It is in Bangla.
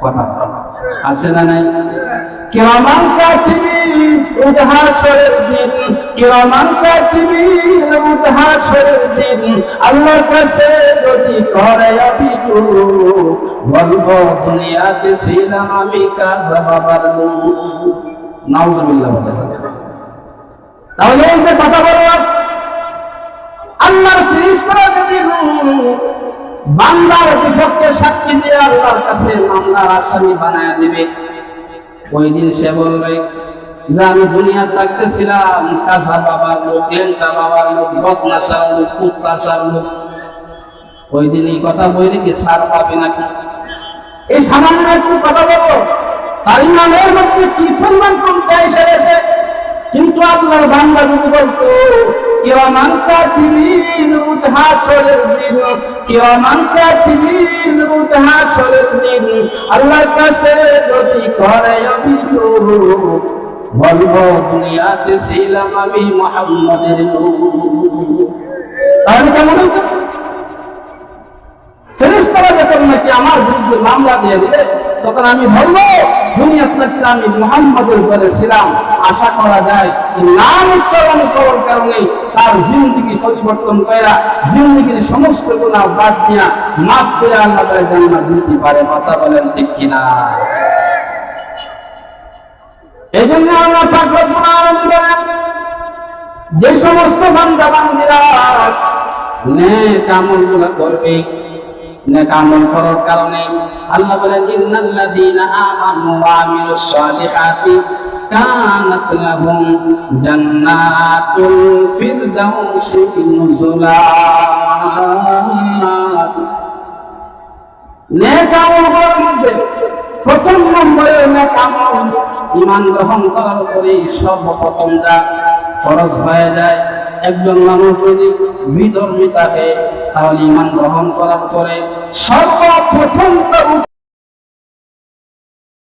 কথা আছে না নাই? কিরামান কাতিবিন হাসরের দিন, কিরামান কাতিবিন হাসরের দিন আল্লাহর কাছে যদি করে অভিযোগ, বলবো দুনিয়াতে ছিলাম আমি কাজা বাবার লোক। নাউজুবিল্লাহ বলে। তাহলে এই যে কথা বললাম, আল্লাহর ফেরেশতারা যদি বান্দার বিপক্ষে সাক্ষী দিয়ে আল্লাহর কাছে মামলার আসামি বানায় দিবে, ওই দিন সে বলবে যে আমি দুনিয়া থাকতেছিলাম কাজা বাবার লোক, লেংটা বাবার লোক, বদমাশার লোক, কুত্তাশার লোক। ওই দিন এই কথা বলে কি ছাড় পাবে নাকি? এই সামান্য একটু কথা বলবো, তার ইমানের মধ্যে কি পরিমাণ কমতে এসেছে। কিন্তু আল্লাহর বান্দা যদি বলতো কিরামান কাতিবিন হাসরের দিন, কিরামান কাতিবিন হাসরের দিন আল্লাহর কাছে যদি করে অভিযোগ, বলবো দুনিয়াতে ছিলাম আমি মুহাম্মাদের লোক। তাহলে কেমন হইতো? ফেরেশতারা যখন নাকি আমার বিরুদ্ধে মামলা দিয়ে দিলে, তখন আমি বলবো দুনিয়াতে নাকি আমি মুহাম্মাদের উপরে ছিলাম। আশা করা যায় নাম উচ্চারণ করার কারণে তার জিন্দেগি পরিবর্তন করে জিন্দেগির সমস্ত গুনাহ বাদ দিয়া মাফ করে আল্লাহ তাআলা জান্নাত দিতে পারে। কথা বলেন ঠিক কিনা? এই জন্য আল্লাহ পাক রব্বুল আলামিন বলেন, যে সমস্ত বান্দা বান্দীরা নেক আমলগুলো করবে, নেক আমল করার কারণে আল্লাহ বলেন ইন্নাল্লাযীনা আমানু ওয়া আমিলুস সালিহাতি কানাত লাহুম জান্নাতুল ফিরদাউসি নুজুলা। নেক আমল করার মধ্যে প্রথম নম্বরে নেক আমল ঈমান গ্রহণ করার পরে সর্বপ্রথম যা ফরজ হয়ে যায়, একজন মানুষ যদি বিধর্মী থাকে তাহলে ঈমান গ্রহণ করার পরে সর্বপ্রথম